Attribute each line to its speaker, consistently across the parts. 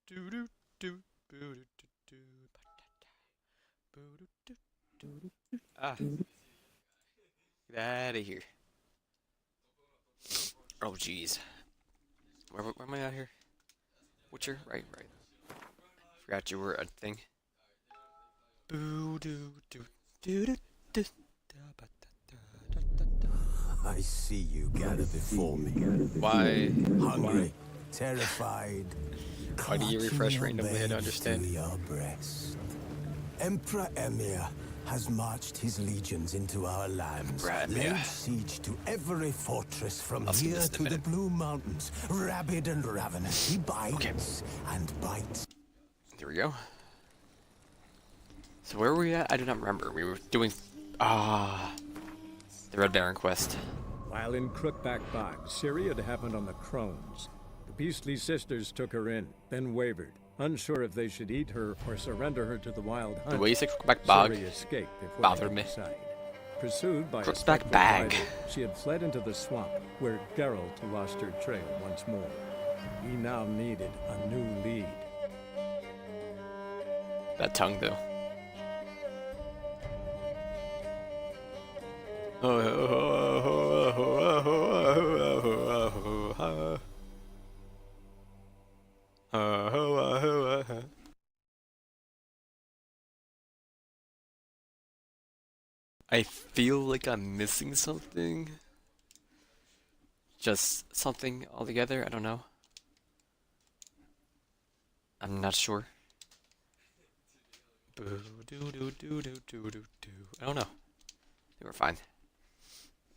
Speaker 1: Do do do boo do do do boo do do do. Ah, get out of here. Oh jeez. Where am I out here? Witcher? Right, right. Forgot you were a thing. Boo do do do do do.
Speaker 2: I see you gather before me.
Speaker 1: Why?
Speaker 2: Hungry, terrified,
Speaker 1: Why do you
Speaker 2: clutching
Speaker 1: refresh
Speaker 2: your
Speaker 1: randomly? I don't
Speaker 2: babes
Speaker 1: understand.
Speaker 2: to your breast. Emperor Emir has marched his legions into our lands,
Speaker 1: Emperor Emir.
Speaker 2: laid siege to every fortress from
Speaker 1: I'll see
Speaker 2: here
Speaker 1: this in a
Speaker 2: to the
Speaker 1: minute.
Speaker 2: Blue Mountains. Rabid and ravenous, he bites and bites.
Speaker 1: There we go. So where were we at? I do not remember. We were doing the Red Baron quest.
Speaker 3: While in Crookback Bog, Ciri had happened on the Crones. The beastly sisters took her in, then wavered, unsure if they should eat her or surrender her to the wild hunt.
Speaker 1: The way you say Crookback Bog
Speaker 3: Ciri escaped before
Speaker 1: bothered
Speaker 3: they
Speaker 1: me.
Speaker 3: could decide. Pursued by a
Speaker 1: Crookback
Speaker 3: spectral
Speaker 1: Bag.
Speaker 3: rider, she had fled into the swamp, where Geralt lost her trail once more. He now needed a new lead.
Speaker 1: That tongue though. I feel like I'm missing something. Just something altogether, I don't know. I'm not sure. Boo doo doo doo doo doo doo doo. I don't know. I think we're fine.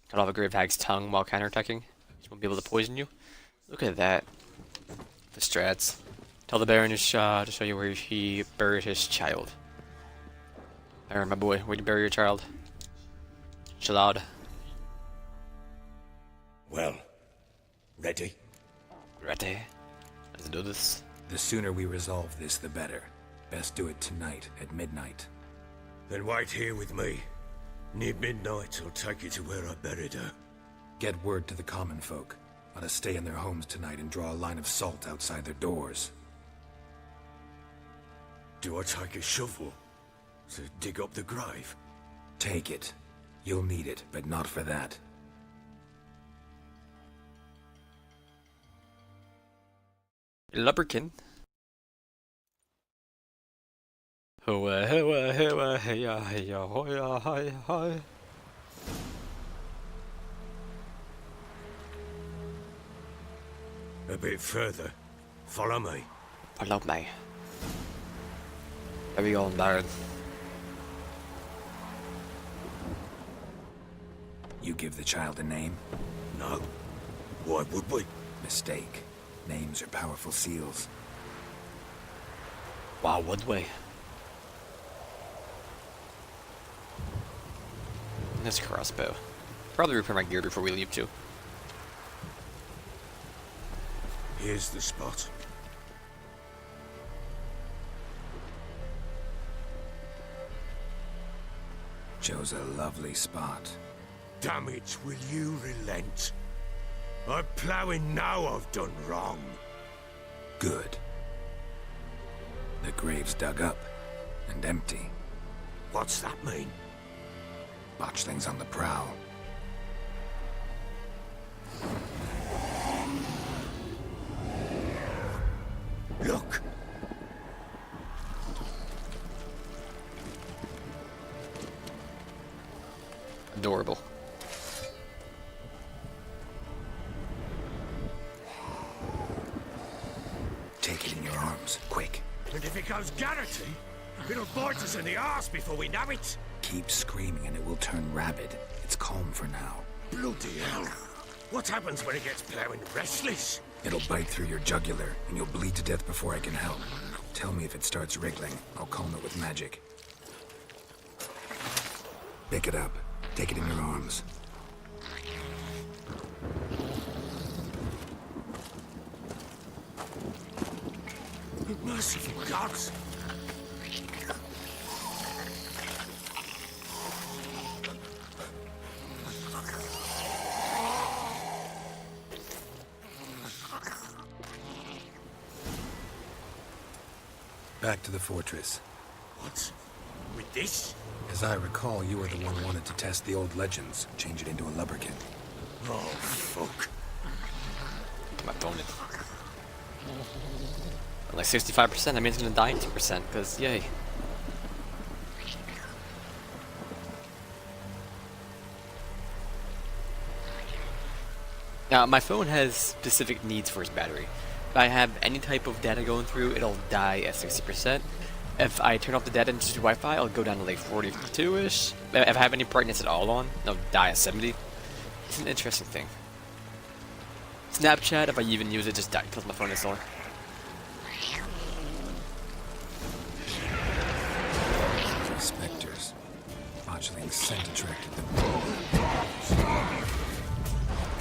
Speaker 1: Cut off a grave hag's tongue while counterattacking. She won't be able to poison you. Look at that. The strats. Tell the Baron to show you where he buried his child. Baron, my boy, where'd you bury your child? Shalad.
Speaker 4: Well, ready?
Speaker 1: Ready? Let's do this.
Speaker 5: The sooner we resolve this, the better. Best do it tonight, at midnight.
Speaker 4: Then wait here with me. Near midnight, I'll take you to where I buried her.
Speaker 5: Get word to the common folk. Let us stay in their homes tonight and draw a line of salt outside their doors.
Speaker 4: Do I take a shovel to dig up the grave?
Speaker 5: Take it. You'll need it, but not for that.
Speaker 1: Lubberkin. Hoa hoa hoa heya heya hoya hi hi.
Speaker 4: A bit further. Follow me.
Speaker 1: Follow me. Where we going, Baron?
Speaker 5: You give the child a name?
Speaker 4: No. Why would we?
Speaker 5: Mistake. Names are powerful seals.
Speaker 1: Wow, would we? This crossbow. Probably repair my gear before we leave too.
Speaker 4: Here's the spot.
Speaker 5: Chose a lovely spot.
Speaker 4: Damn it, will you relent? I'm ploughing now I've done wrong.
Speaker 5: Good. The grave's dug up and empty.
Speaker 4: What's that mean?
Speaker 5: Botchlings on the prowl.
Speaker 4: Look!
Speaker 1: Adorable.
Speaker 5: Take it in your arms, quick.
Speaker 4: And if it goes Garrity, it'll bite us in the arse before we know it.
Speaker 5: Keep screaming and it will turn rabid. It's calm for now.
Speaker 4: Bloody hell. What happens when it gets ploughing restless?
Speaker 5: It'll bite through your jugular, and you'll bleed to death before I can help. Tell me if it starts wriggling. I'll calm it with magic. Pick it up. Take it in your arms.
Speaker 4: Merciful gods!
Speaker 5: Back to the fortress.
Speaker 4: What? With this?
Speaker 5: As I recall, you were the one who wanted to test the old legends, change it into a lubberkin.
Speaker 4: Oh, fuck.
Speaker 1: My phone is like 65%. That means it's gonna die in 2%. Cause yay. Now my phone has specific needs for its battery. If I have any type of data going through, it'll die at 60%. If I turn off the data and just do Wi-Fi, it'll go down to like 42-ish. If I have any brightness at all on, it'll die at 70. It's an interesting thing. Snapchat, if I even use it, just kills my phone installer.
Speaker 5: Spectres. Moduling scent attracted them.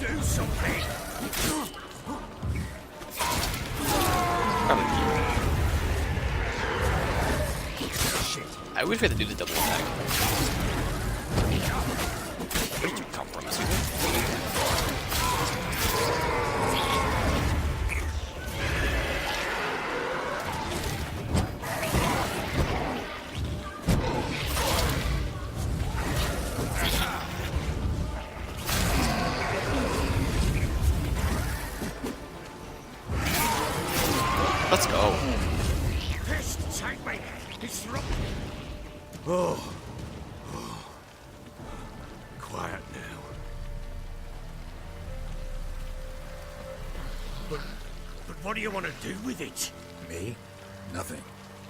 Speaker 4: Do something!
Speaker 1: Probably. I wish we had to do the double attack. Where did you come from, excuse me? Let's go.
Speaker 4: Pest, take me! It's oh. Quiet now. But what do you want to do with it?
Speaker 5: Me? Nothing.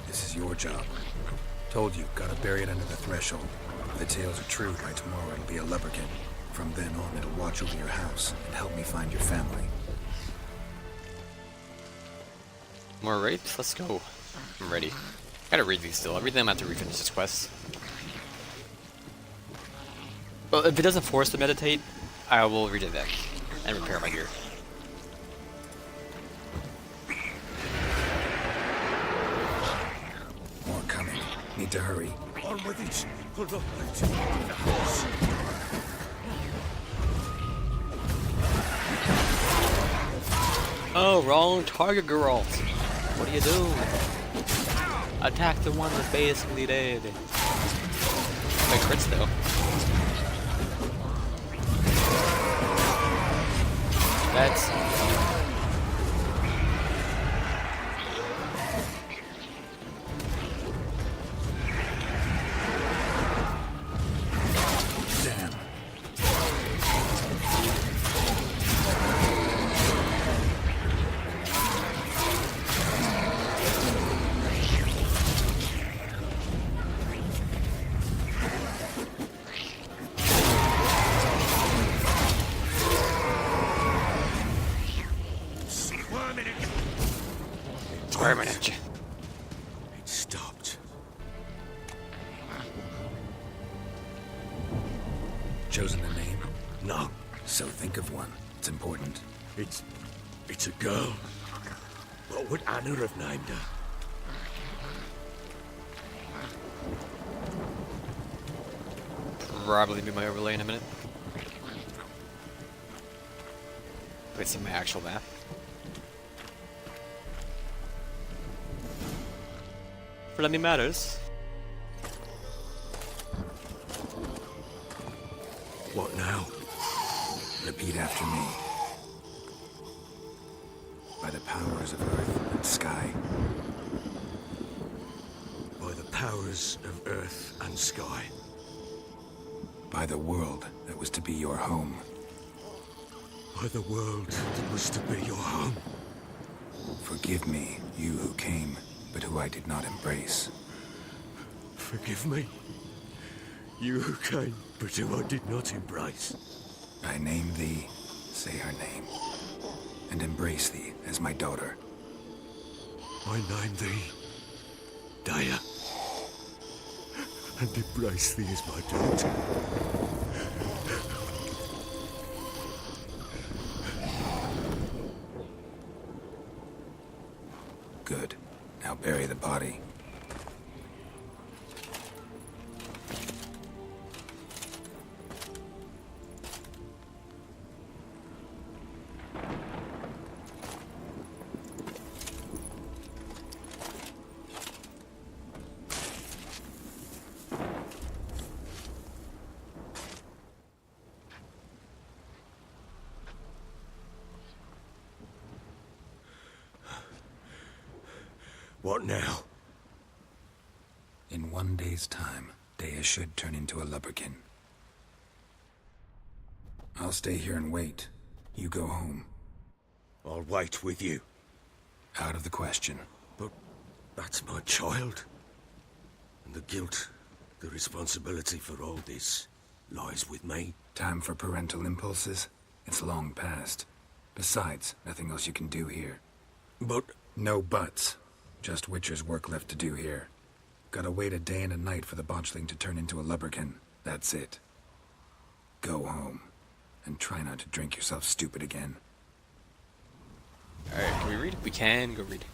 Speaker 5: This is your job. Told you, gotta bury it under the threshold. If the tales are true, by tomorrow it'll be a lubberkin. From then on, it'll watch over your house and help me find your family.
Speaker 1: More rapes? Let's go. I'm ready. Gotta read these still. Every time I have to refinish this quest. Well, if it doesn't force to meditate, I will read it then and repair my gear.
Speaker 5: More coming. Need to hurry.
Speaker 4: On with it! For the light of the house!
Speaker 1: Oh, wrong target, Geralt. What do you do? Attack the one that's basically dead. My crits though. That's
Speaker 5: Damn.
Speaker 1: squirming at you.
Speaker 4: It stopped.
Speaker 5: Chosen a name?
Speaker 4: No,
Speaker 5: So think of one. It's important.
Speaker 4: it's a girl. What would Anna have named her?
Speaker 1: Probably be my overlay in a minute. Let's see my actual map. For any matters.
Speaker 4: What now?
Speaker 5: Repeat after me. By the powers of earth and sky.
Speaker 4: By the powers of earth and sky.
Speaker 5: By the world that was to be your home.
Speaker 4: By the world that was to be your home.
Speaker 5: Forgive me, you who came, but who I did not embrace.
Speaker 4: Forgive me. You who came, but who I did not embrace.
Speaker 5: I name thee, say her name, and embrace thee as my daughter.
Speaker 4: I name thee Daya, and embrace thee as my daughter.
Speaker 5: Good. Now bury the body.
Speaker 4: What now?
Speaker 5: In 1 day's time, Dea should turn into a lubberkin. I'll stay here and wait. You go home.
Speaker 4: I'll wait with you.
Speaker 5: Out of the question.
Speaker 4: But that's my child. And the guilt, the responsibility for all this, lies with me.
Speaker 5: Time for parental impulses? It's long past. Besides, nothing else you can do here.
Speaker 4: But
Speaker 5: No buts. Just Witcher's work left to do here. Gotta wait a day and a night for the botchling to turn into a lubberkin. That's it. Go home. And try not to drink yourself stupid again.
Speaker 1: Alright, can we read? We can go read.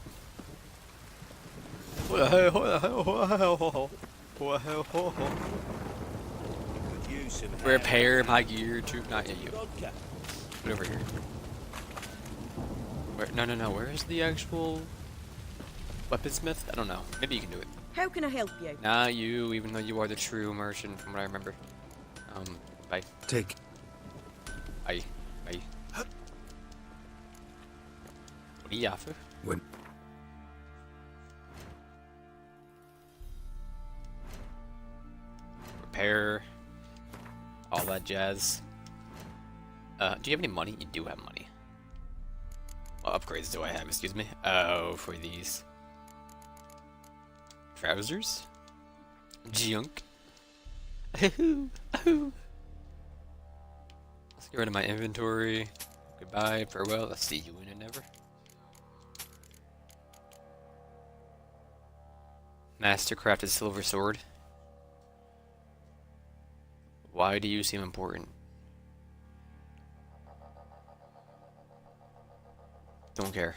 Speaker 1: Repair my gear to not you. Put over here. Where? No. Where is the actual weaponsmith? I don't know. Maybe you can do it.
Speaker 6: How can I help you?
Speaker 1: Not you, even though you are the true merchant, from what I remember. Bye.
Speaker 5: Take.
Speaker 1: Bye. Bye. What do you offer?
Speaker 5: When.
Speaker 1: Repair. All that jazz. Do you have any money? You do have money. What upgrades do I have? Excuse me. Oh, for these. Trousers? Junk. Let's get rid of my inventory. Goodbye, farewell. I'll see you in and never. Mastercrafted silver sword. Why do you seem important? Don't care.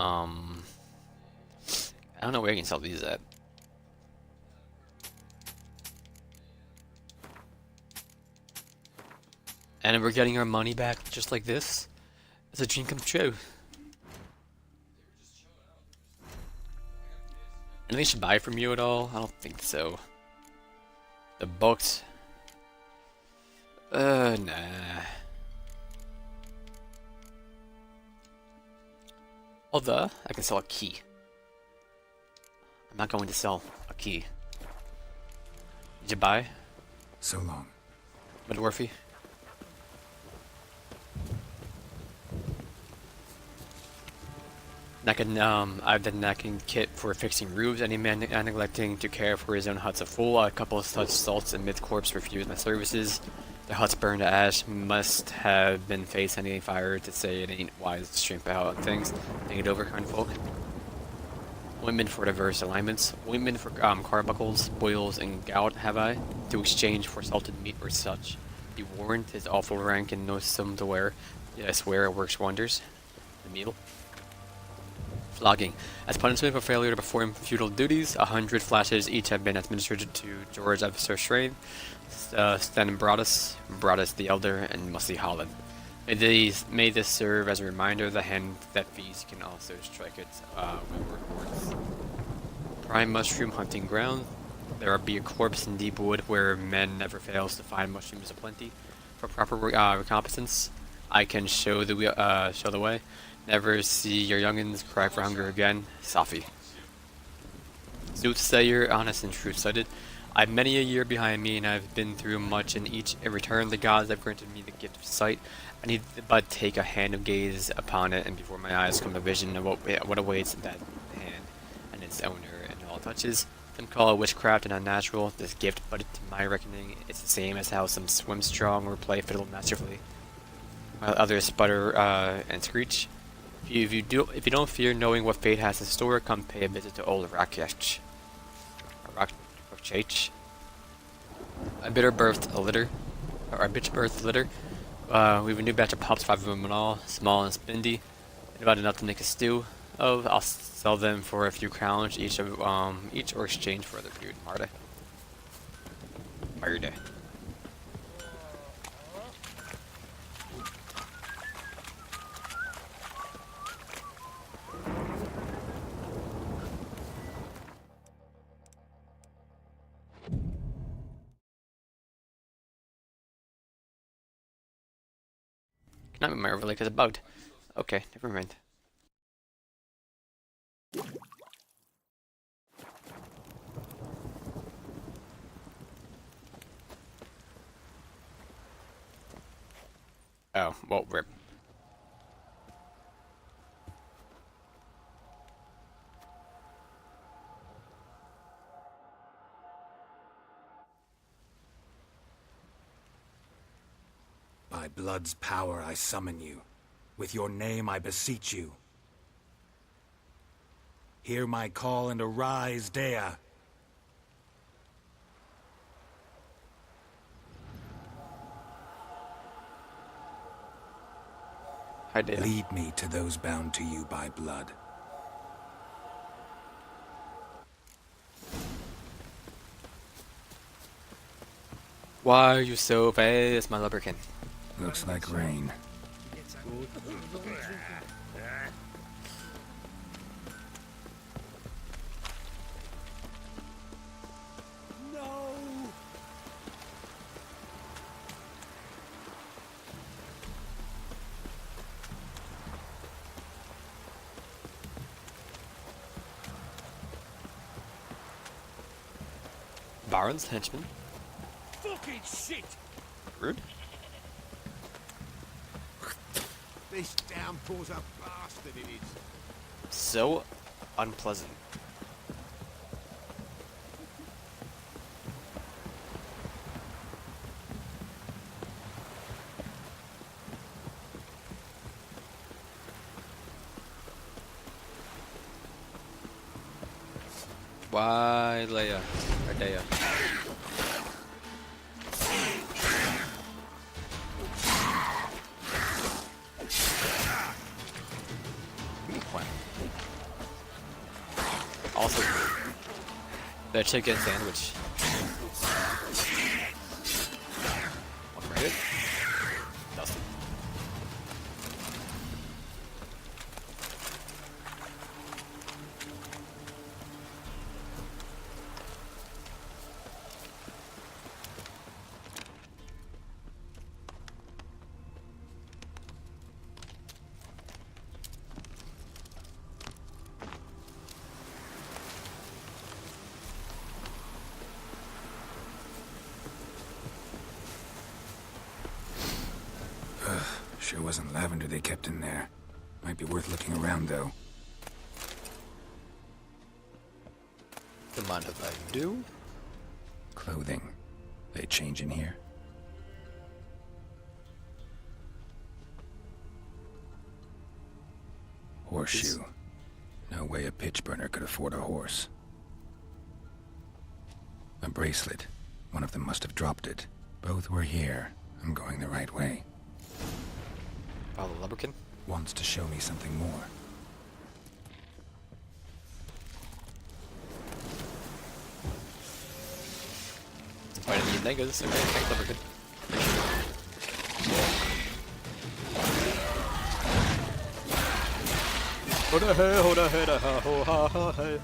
Speaker 1: I don't know where I can sell these at. And we're getting our money back just like this. It's a dream come true. Anything I should buy from you at all? I don't think so. The books. Nah. Although, I can sell a key. I'm not going to sell a key. Did you buy?
Speaker 5: So long.
Speaker 1: Midworthy? I've the knacking kit for fixing roofs. Any man neglecting to care for his own hut's a fool. A couple of such salts and mid-corpse refuse my services. The huts burned to ash. Must have been faced any fire to say it ain't wise to strip out things. Think it over, kind folk. Ointment for diverse alignments. Ointment for carbuncles, boils, and gout have I, to exchange for salted meat or such. Be warned, his awful rank and no some to wear. Yet I swear it works wonders. The meal. Flogging. As punishment for failure to perform feudal duties, 100 flashes each have been administered to George of Sir Shrane, Stenbrodus, Brodus the Elder, and Musty Holland. May this serve as a reminder the hand that feeds can also strike its rewards. Prime mushroom hunting ground. There will be a corpse in deep wood where men never fails to find mushrooms aplenty. For proper recompensance, I can show the way. Never see your youngins cry for hunger again. Safi. Soothsayer, honest and truth-sighted. I've many a year behind me, and I've been through much, and each in return the gods have granted me the gift of sight. I need but take a hand of gaze upon it, and before my eyes come a vision of what awaits that hand and its owner, and all it touches. Some call it witchcraft and unnatural, this gift, but to my reckoning, it's the same as how some swim strong or play fiddle masterfully, while others sputter and screech. If you don't fear knowing what fate has in store, come pay a visit to old Rakech. A bitter birthed a litter. Or a bitch birthed litter. We have a new batch of pups, 5 of them in all, small and spindy. And about enough to make a stew of. I'll sell them for a few crowns each or exchange for other food. Marta. Marta. Cannot be my overlay because it's bugged. Okay, never mind. Oh, well, rip.
Speaker 5: By blood's power I summon you. With your name I beseech you. Hear my call and arise, Dea.
Speaker 1: Hi, Dea.
Speaker 5: Lead me to those bound to you by blood.
Speaker 1: Why are you so fast, my lubricant?
Speaker 5: Looks like rain.
Speaker 2: No!
Speaker 1: Baron's henchman.
Speaker 2: Fucking shit!
Speaker 1: Rude.
Speaker 2: This downpour's a bastard, it is.
Speaker 1: So unpleasant. Why, Leia? Or Dea? Also, the chicken sandwich. Welcome right in. Dustin.
Speaker 5: Sure wasn't lavender they kept in there. Might be worth looking around, though.
Speaker 1: Don't mind if I do.
Speaker 5: Clothing. They change in here? Horseshoe. No way a pitch burner could afford a horse. A bracelet. One of them must have dropped it. Both were here. I'm going the right way.
Speaker 1: Follow the lubricant.
Speaker 5: Wants to show me something more.
Speaker 1: Why didn't you niggas? Okay, thanks, lubricant. Hold on, ho ha ha hey.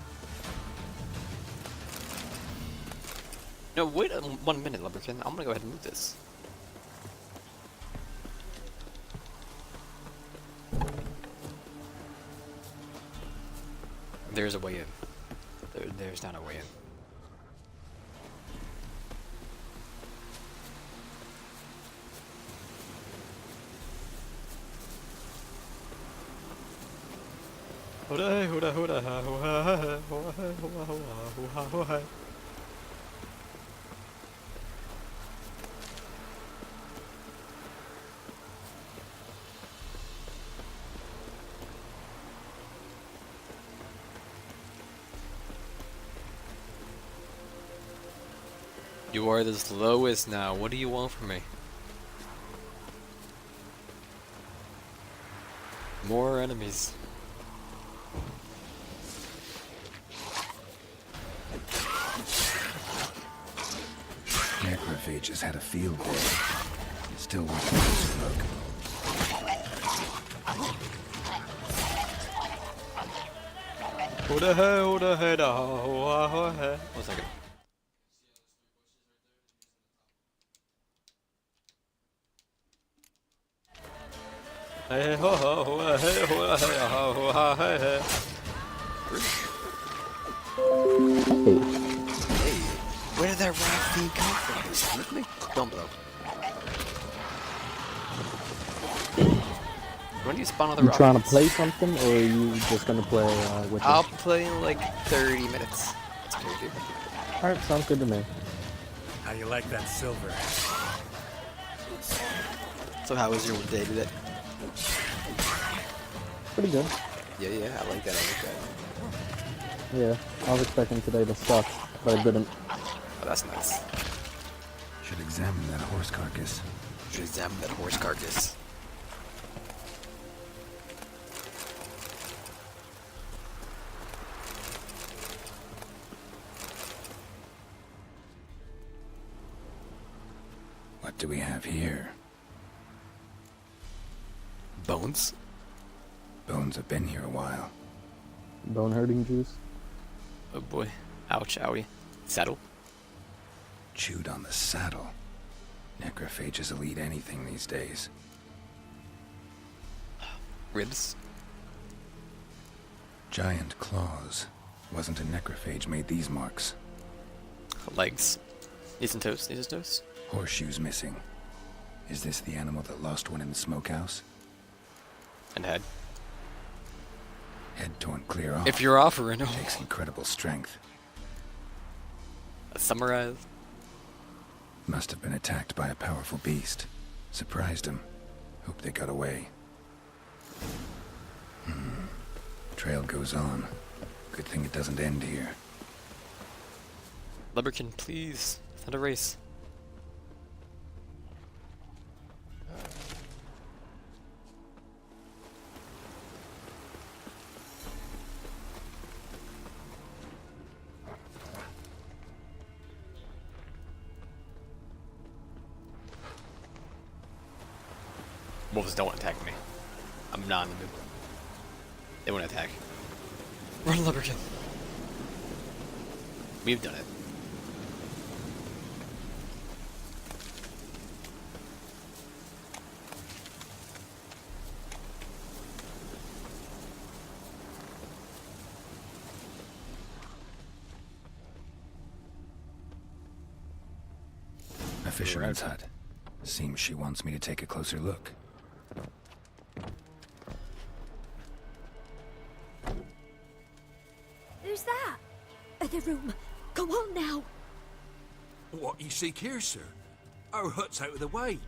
Speaker 1: No, wait 1 minute, lubricant. I'm gonna go ahead and move this. There's a way in. There's not a way in. You are the slowest now. What do you want from me? More enemies.
Speaker 5: Necrophages had a field day. Still worth a closer look.
Speaker 1: One second. Hey ho ho ho hey ho hey ho ho ha hey hey.
Speaker 6: Hey,
Speaker 1: Hey, where did that rap theme come from? Excuse me? Down below. When do you spawn other
Speaker 6: you trying to
Speaker 1: rockets?
Speaker 6: play something, or are you just gonna play with
Speaker 1: I'll
Speaker 6: us?
Speaker 1: play in like 30 minutes. That's crazy.
Speaker 6: Alright, sounds good to me.
Speaker 5: How you like that silver?
Speaker 1: So how was your day today?
Speaker 6: Pretty good.
Speaker 1: Yeah, I like that.
Speaker 6: Yeah, I was expecting today to suck, but it didn't.
Speaker 1: Oh, that's nice.
Speaker 5: Should examine that horse carcass.
Speaker 1: Should examine that horse carcass.
Speaker 5: What do we have here?
Speaker 1: Bones?
Speaker 5: Bones have been here a while.
Speaker 6: Bone hurting juice.
Speaker 1: Oh boy. Ouch, owie. Saddle?
Speaker 5: Chewed on the saddle. Necrophages will eat anything these days.
Speaker 1: Ribs?
Speaker 5: Giant claws. Wasn't a necrophage made these marks.
Speaker 1: Legs? Need some toast? Need some toast?
Speaker 5: Horseshoes missing. Is this the animal that lost one in the smokehouse?
Speaker 1: And head.
Speaker 5: Head torn clear off.
Speaker 1: If you're offering,
Speaker 5: Takes incredible strength.
Speaker 1: summarize.
Speaker 5: Must have been attacked by a powerful beast. Surprised him. Hope they got away. Trail goes on. Good thing it doesn't end here.
Speaker 1: Leberkin, please. It's not a race. Wolves don't attack me. I'm not in the mood. They won't attack. Run, Leberkin. We've done it.
Speaker 5: A fisherman's hut. Seems she wants me to take a closer look.
Speaker 7: Who's that? The room. Go on now.
Speaker 4: What you seek here, sir? Our hut's out of the way.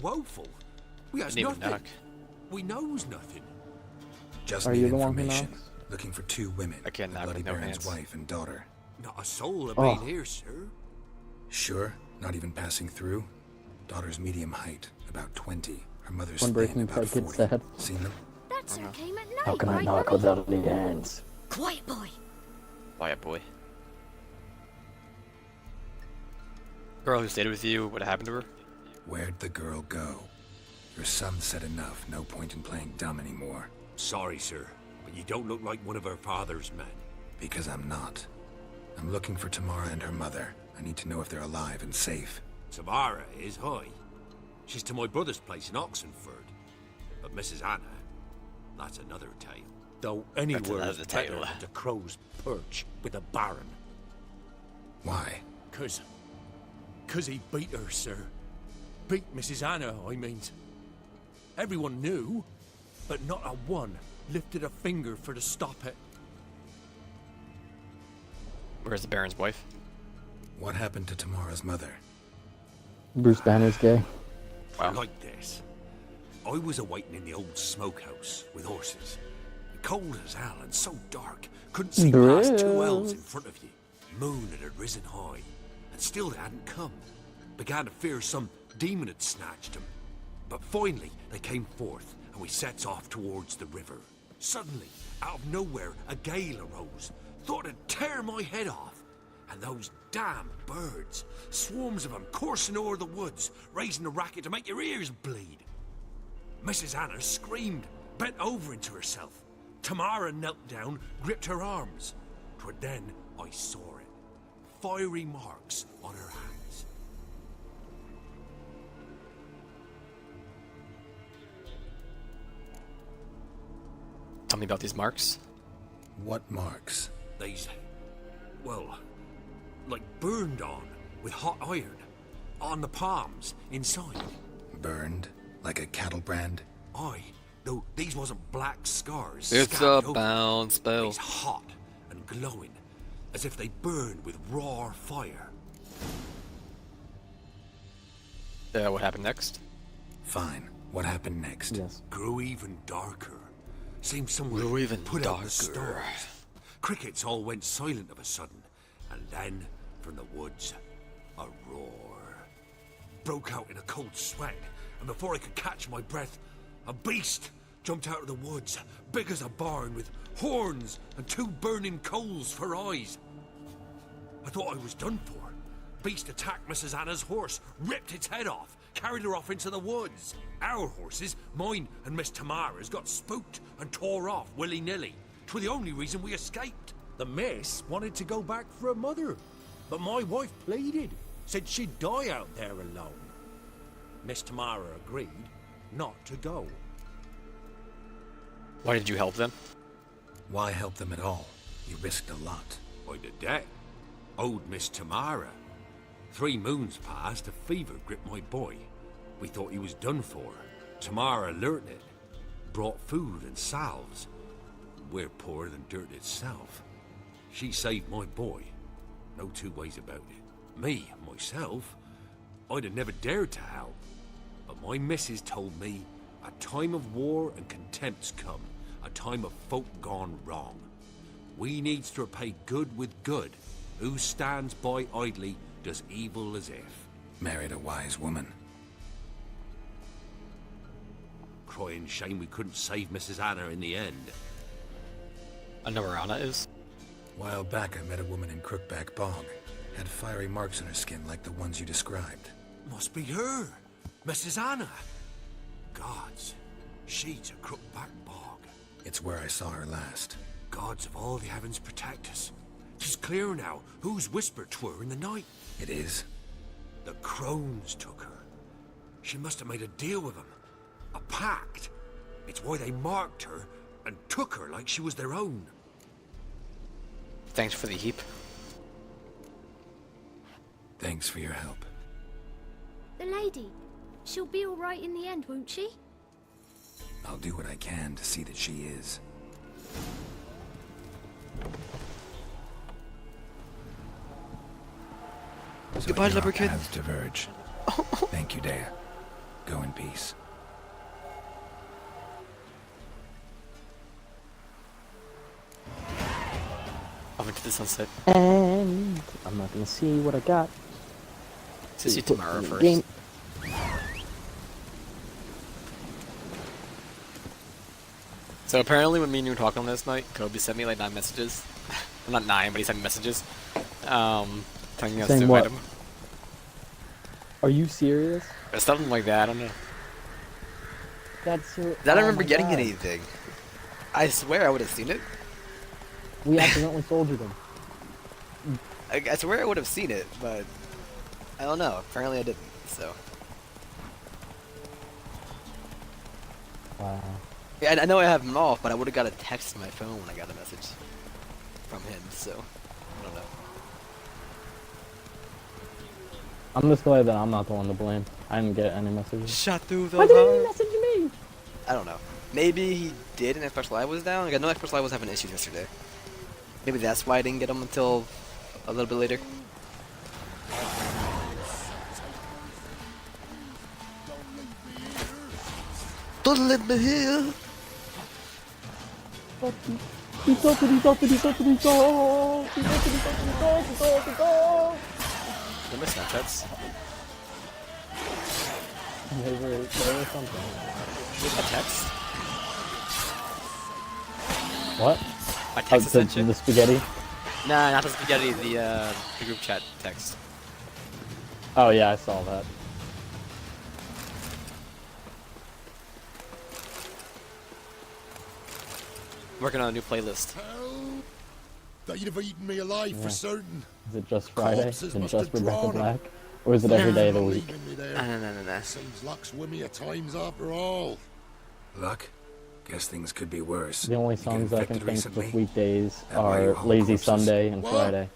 Speaker 4: Woeful. We has
Speaker 1: Didn't even
Speaker 4: nothing.
Speaker 1: knock.
Speaker 4: We knows nothing.
Speaker 5: Just
Speaker 6: Are
Speaker 5: need
Speaker 6: you the one who
Speaker 5: information.
Speaker 6: knocks?
Speaker 5: Looking for 2 women.
Speaker 1: I can't knock
Speaker 5: Bloody
Speaker 1: with no
Speaker 5: Baron's
Speaker 1: hands.
Speaker 5: wife and daughter.
Speaker 4: Not a soul have
Speaker 6: Oh.
Speaker 4: been here, sir.
Speaker 5: Sure? Not even passing through? Daughter's medium height, about 20. Her mother's
Speaker 6: When
Speaker 5: thin,
Speaker 6: Breaking
Speaker 5: about
Speaker 6: Bad gets
Speaker 5: 40.
Speaker 6: sad.
Speaker 5: Seen them?
Speaker 7: That sir came at night.
Speaker 6: How can I
Speaker 7: right,
Speaker 6: knock
Speaker 7: Mummy?
Speaker 6: without any hands?
Speaker 7: Quiet, boy.
Speaker 1: Quiet boy. Girl who stayed with you, what happened to her?
Speaker 5: Where'd the girl go? Your son said enough. No point in playing dumb anymore.
Speaker 4: Sorry, sir, but you don't look like one of our father's men.
Speaker 5: Because I'm not. I'm looking for Tamara and her mother. I need to know if they're alive and safe.
Speaker 4: Tamara is high. She's to my brother's place in Oxenford. But Mrs. Anna, that's another tale. Though anywhere is
Speaker 1: another
Speaker 4: better
Speaker 1: tale.
Speaker 4: than the crow's perch with a baron.
Speaker 5: Why?
Speaker 8: Cause he beat her, sir. Beat Mrs. Anna, I mean. Everyone knew, but not a one lifted a finger for to stop it.
Speaker 1: Where's the Baron's wife?
Speaker 5: What happened to Tamara's mother?
Speaker 6: Bruce Banner's gay.
Speaker 1: Wow.
Speaker 4: Like this. I was awaiting in the old smokehouse with horses. Cold as hell and so dark, couldn't see past 2 elves in front of you. Moon had risen high, and still they hadn't come. Began to fear some demon had snatched them. But finally they came forth, and we sets off towards the river. Suddenly, out of nowhere, a gale arose. Thought it'd tear my head off. And those damn birds, swarms of them coursing over the woods, raising a racket to make your ears bleed. Mrs. Anna screamed, bent over into herself. Tamara knelt down, gripped her arms. 'Twere then I saw it. Fiery marks on her hands.
Speaker 1: tell me about these marks?
Speaker 5: What marks?
Speaker 4: These, well, like burned on with hot iron. On the palms, inside.
Speaker 5: Burned? Like a cattle brand?
Speaker 4: Aye. Though these wasn't black scars.
Speaker 1: It's a
Speaker 4: scabbed open.
Speaker 1: bound spell.
Speaker 4: These hot and glowing, as if they burned with raw fire.
Speaker 1: What happened next?
Speaker 5: Fine. What happened next?
Speaker 6: Yes.
Speaker 4: Grew even darker. Seemed someone
Speaker 1: Grew even
Speaker 4: put out
Speaker 1: darker.
Speaker 4: the stars. Crickets all went silent of a sudden, and then, from the woods, a roar. Broke out in a cold sweat, and before I could catch my breath, a beast jumped out of the woods, big as a barn, with horns and 2 burning coals for eyes. I thought I was done for. Beast attacked Mrs. Anna's horse, ripped its head off, carried her off into the woods. Our horses, mine and Miss Tamara's, got spooked and tore off willy-nilly. 'Twas the only reason we escaped.
Speaker 8: The miss wanted to go back for her mother, but my wife pleaded, said she'd die out there alone. Miss Tamara agreed not to go.
Speaker 1: Why did you help them?
Speaker 5: Why help them at all? You risked a lot.
Speaker 4: By the debt, owed Miss Tamara. 3 moons passed, a fever gripped my boy. We thought he was done for. Tamara learnt it, brought food and salves. We're poorer than dirt itself. She saved my boy. No 2 ways about it. Me, myself, I'd have never dared to help. But my missus told me a time of war and contempt's come. A time of folk gone wrong. We needs to repay good with good. Who stands by idly does evil as if.
Speaker 5: Married a wise woman.
Speaker 4: Crying shame we couldn't save Mrs. Anna in the end.
Speaker 1: I know where Anna is.
Speaker 5: While back, I met a woman in Crookback Bog. Had fiery marks on her skin like the ones you described.
Speaker 4: Must be her, Mrs. Anna. Gods, she's a Crookback Bog.
Speaker 5: It's where I saw her last.
Speaker 4: Gods of all the heavens protect us. 'Tis clear now who's whispered to her in the night.
Speaker 5: It is?
Speaker 4: The crones took her. She must have made a deal with them. A pact. It's why they marked her and took her like she was their own.
Speaker 1: Thanks for the heap.
Speaker 5: Thanks for your help.
Speaker 7: The lady. She'll be all right in the end, won't she?
Speaker 5: I'll do what I can to see that she is. So
Speaker 1: Goodbye,
Speaker 5: here our
Speaker 1: Leprechaun.
Speaker 5: paths diverge. Thank you, Dea. Go in peace.
Speaker 1: Off into the sunset.
Speaker 6: And I'm not gonna see what I got.
Speaker 1: To see Tamara first.
Speaker 6: Game.
Speaker 1: So apparently when me and you were talking last night, Kobe sent me like 9 messages. Well, not 9, but he sent me messages. Telling us
Speaker 6: Saying
Speaker 1: to
Speaker 6: what?
Speaker 1: invite him.
Speaker 6: Are you serious?
Speaker 1: Or something like that, I don't know.
Speaker 6: That's so.
Speaker 1: I don't
Speaker 6: oh
Speaker 1: remember
Speaker 6: my
Speaker 1: getting
Speaker 6: God.
Speaker 1: anything. I swear I would have seen it.
Speaker 6: We accidentally soldiered him.
Speaker 1: I swear I would have seen it, but I don't know. Apparently I didn't, so.
Speaker 6: Wow.
Speaker 1: Yeah, I know I have him off, but I would have got a text on my phone when I got a message from him, so I don't know.
Speaker 6: I'm just glad that I'm not the one to blame. I didn't get any messages.
Speaker 1: Shot through the
Speaker 6: Why didn't he
Speaker 1: heart.
Speaker 6: message me?
Speaker 1: I don't know. Maybe he did and Xbox Live was down. Like, I know Xbox Live was having issues yesterday. Maybe that's why I didn't get him until a little bit later. Don't leave me here. You miss Snapchats.
Speaker 6: There was something.
Speaker 1: A text?
Speaker 6: What?
Speaker 1: My text
Speaker 6: the,
Speaker 1: sent you?
Speaker 6: the spaghetti?
Speaker 1: Nah, not the spaghetti, the group chat text.
Speaker 6: Oh yeah, I saw that.
Speaker 1: Working on a new playlist.
Speaker 9: They'd have eaten me alive for certain.
Speaker 6: Is it just Friday?
Speaker 9: Corpses
Speaker 6: Is it
Speaker 9: must
Speaker 6: just
Speaker 9: have
Speaker 6: Rebecca
Speaker 9: drawn 'em.
Speaker 6: Black? Or is it every day of the week?
Speaker 9: Leaving me there.
Speaker 1: No.
Speaker 9: Seems luck's with me at times after all.
Speaker 5: Luck? Guess things could be worse.
Speaker 6: The only
Speaker 5: You get
Speaker 6: songs I can
Speaker 5: infected
Speaker 6: think
Speaker 5: recently?
Speaker 6: with weekdays
Speaker 5: That why you
Speaker 6: are
Speaker 5: haul
Speaker 6: Lazy
Speaker 5: corpses?
Speaker 6: Sunday and
Speaker 9: What?
Speaker 6: Friday.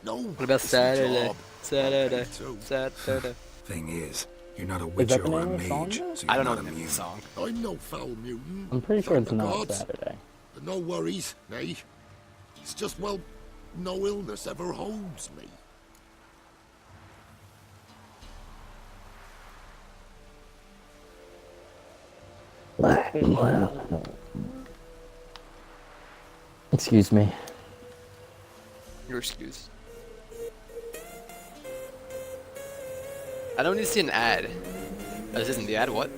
Speaker 9: No.
Speaker 1: What about
Speaker 9: it's your
Speaker 1: Saturday?
Speaker 9: job.
Speaker 1: Saturday.
Speaker 9: Me too.
Speaker 1: Saturday.
Speaker 5: Thing is, you're not a
Speaker 6: Is
Speaker 5: witcher
Speaker 6: that the
Speaker 5: or a
Speaker 6: name of the song,
Speaker 5: mage,
Speaker 6: though?
Speaker 5: so you're
Speaker 1: I don't know
Speaker 5: not
Speaker 1: the name of
Speaker 5: immune.
Speaker 1: the song.
Speaker 9: I'm no foul mutant.
Speaker 6: I'm pretty sure
Speaker 9: Thank
Speaker 6: it's
Speaker 9: the
Speaker 6: not
Speaker 9: gods.
Speaker 6: Saturday.
Speaker 9: But no worries, nay. It's just, well, no illness ever holds me.
Speaker 6: Excuse me.
Speaker 1: Your excuse. I don't need to see an ad. Oh, this isn't the ad, what?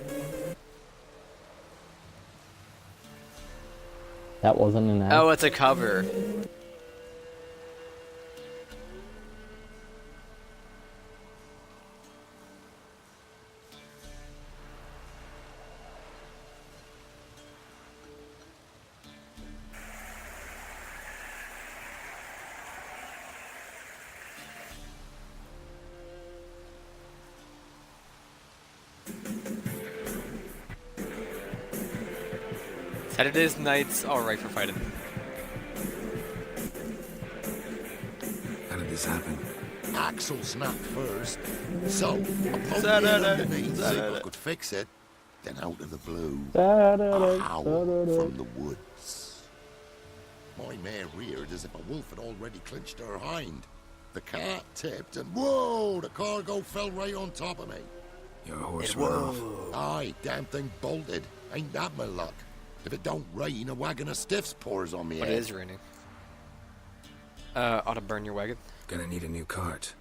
Speaker 6: That wasn't an ad.
Speaker 1: Oh, it's a cover. Saturday's nights alright for fighting.
Speaker 5: How did this happen?
Speaker 9: Axle snapped first. So, I poked it
Speaker 1: Saturday,
Speaker 9: underneath, see if I
Speaker 1: Saturday.
Speaker 9: could fix it. Then out of the blue,
Speaker 6: Saturday,
Speaker 9: a howl
Speaker 6: Saturday.
Speaker 9: from the woods. My mare reared as if a wolf had already clinched her hind. The cart tipped and whoa, the cargo fell right on top of me.
Speaker 5: Your horse ran off.
Speaker 9: Aye, damn thing bolted. Ain't that my luck? If it don't rain, a wagon of stiffs pours on me
Speaker 1: But
Speaker 9: head.
Speaker 1: it is raining. Ought to burn your wagon.
Speaker 5: Gonna need a new cart.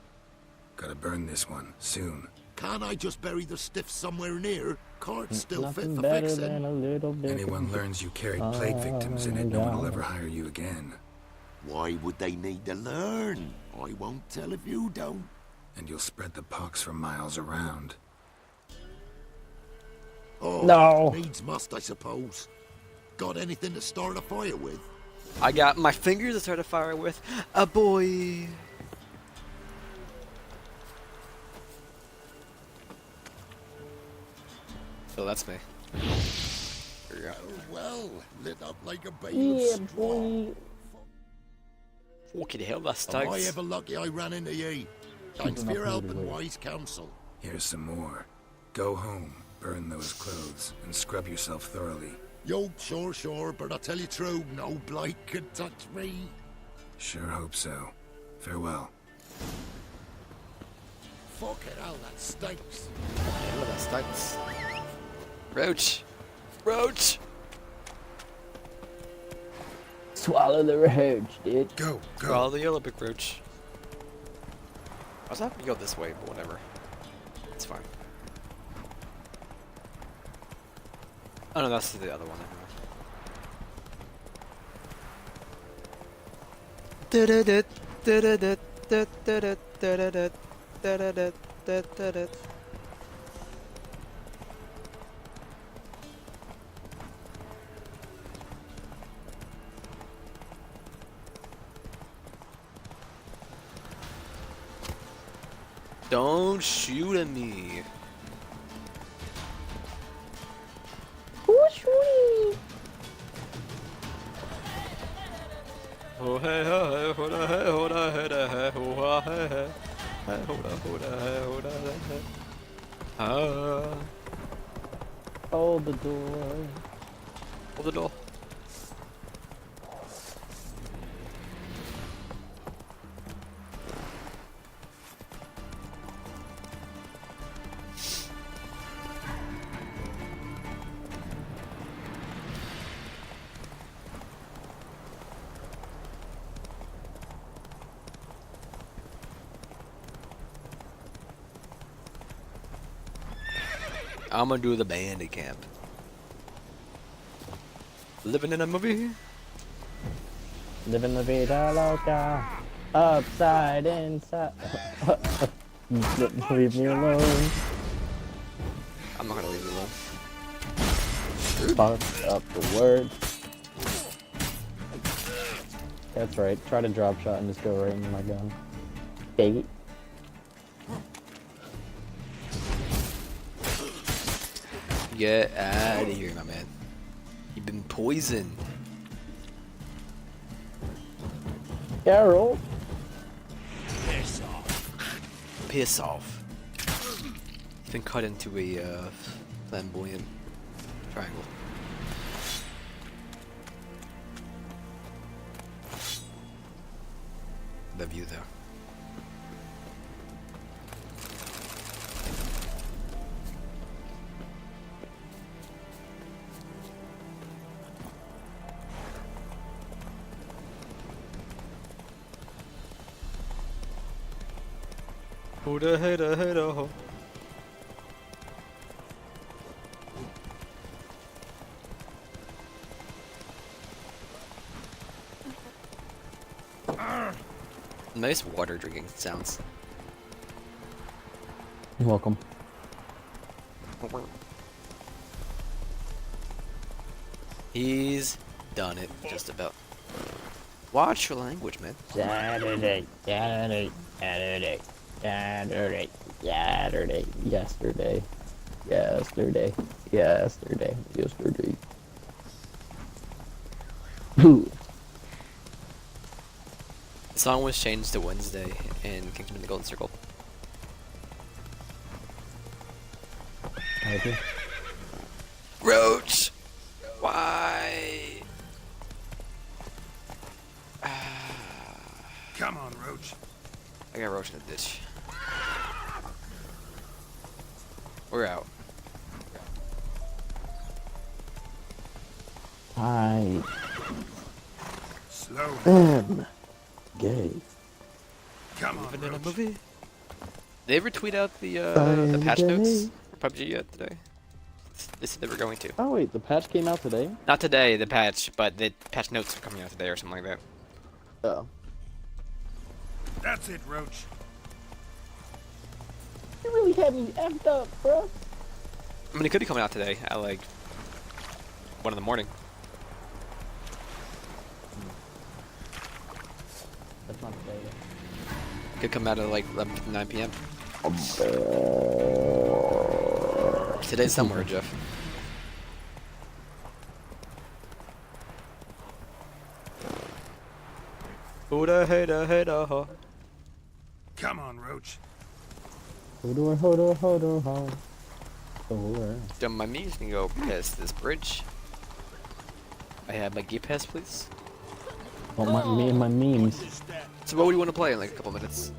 Speaker 5: Gotta burn this one, soon.
Speaker 9: Can't I just bury the stiffs somewhere near? Cart's still fit
Speaker 6: Nothing
Speaker 9: for
Speaker 6: better
Speaker 9: fixing.
Speaker 6: than a little bit.
Speaker 5: Anyone learns you carried plague victims in it, no one will ever hire you again.
Speaker 9: Why would they need to learn? I won't tell if you don't.
Speaker 5: And you'll spread the pox for miles around.
Speaker 9: Oh,
Speaker 6: No.
Speaker 9: needs must, I suppose. Got anything to start a fire with?
Speaker 1: I got my fingers to start a fire with. A boy. So that's me. There you go.
Speaker 9: Well, lit up like a bale
Speaker 6: Yeah,
Speaker 9: of straw.
Speaker 6: boy.
Speaker 1: Fucking hell, that
Speaker 9: Am I
Speaker 1: stinks.
Speaker 9: ever lucky I ran into ye? Thanks for your help and wise counsel.
Speaker 5: Here's some more. Go home, burn those clothes, and scrub yourself thoroughly.
Speaker 9: Yo, sure, but I tell you true, no blight can touch me.
Speaker 5: Sure hope so. Farewell.
Speaker 9: Fucking hell, that stinks.
Speaker 1: Hell, that stinks. Roach. Roach.
Speaker 6: Swallow the roach, dude.
Speaker 5: Go, go.
Speaker 1: Follow the yellow big roach. I was having to go this way, but whatever. It's fine. Oh no, that's the other one. Don't shoot at me. Oh hey hey ho da hey ho da hey da hey ho ha hey hey hey ho da hey ho da hey hey. Ah,
Speaker 6: Hold the door.
Speaker 1: hold the door. I'm gonna do the bandit camp. Living in a movie.
Speaker 6: Living la vida loca. Upside, inside. Leave me alone.
Speaker 1: I'm not gonna leave it alone.
Speaker 6: Fuck up the word. That's right. Try to drop shot and just go right into my gun. Bait.
Speaker 1: Get out of here, my man. You've been poisoned.
Speaker 6: Carol.
Speaker 8: Piss off.
Speaker 1: Piss off. He's been cut into a flamboyant triangle. The view though. Who the header ho? Nice water drinking sounds.
Speaker 6: You're welcome.
Speaker 1: He's done it, just about. Watch your language, man.
Speaker 6: Saturday, Saturday, Saturday, Saturday, Saturday, yesterday, yesterday, yesterday, yesterday.
Speaker 1: The song was changed to Wednesday in Kingdom of the Golden Circle.
Speaker 6: Okay.
Speaker 1: Roach! Why?
Speaker 4: Come on, Roach.
Speaker 1: I got Roach in the ditch. We're out.
Speaker 6: I
Speaker 4: Slow.
Speaker 6: am gay.
Speaker 4: Come on,
Speaker 1: Living in a
Speaker 4: Roach.
Speaker 1: movie. Did they ever tweet out the
Speaker 6: I'm
Speaker 1: patch
Speaker 6: gay.
Speaker 1: notes for PUBG yet today? They said they were going to.
Speaker 6: Oh wait, the patch came out today?
Speaker 1: Not today, the patch, but the patch notes are coming out today or something like that.
Speaker 6: Oh.
Speaker 4: That's it, Roach.
Speaker 6: You really had me effed up, bro.
Speaker 1: I mean, it could be coming out today at like 1 in the morning.
Speaker 6: That's not today.
Speaker 1: Could come out at like 11:59 p.m. Today's somewhere, Jeff. Hoda heda heda ho.
Speaker 4: Come on, Roach.
Speaker 6: Hold on, hold on, hold on, hold on.
Speaker 1: Don't mind me, just gonna go past this bridge. I have my gate pass, please.
Speaker 6: Don't me and my memes.
Speaker 1: So what would you want to play in like a couple minutes?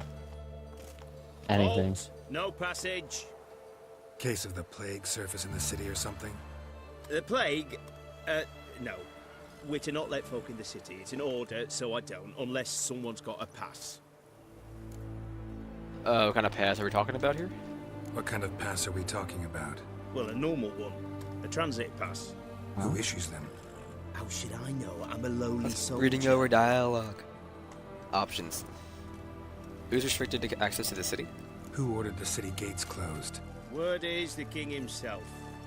Speaker 6: Anything.
Speaker 10: No passage.
Speaker 5: Case of the plague surface in the city or something?
Speaker 10: The plague? No. We're to not let folk in the city. It's an order, so I don't, unless someone's got a pass.
Speaker 1: What kind of pass are we talking about here?
Speaker 5: What kind of pass are we talking about?
Speaker 10: Well, a normal one. A transit pass.
Speaker 5: Who issues them?
Speaker 10: How should I know? I'm a lowly soldier.
Speaker 1: Reading over dialogue. Options. Who's restricted to access to the city?
Speaker 5: Who ordered the city gates closed?
Speaker 10: Word is the king himself.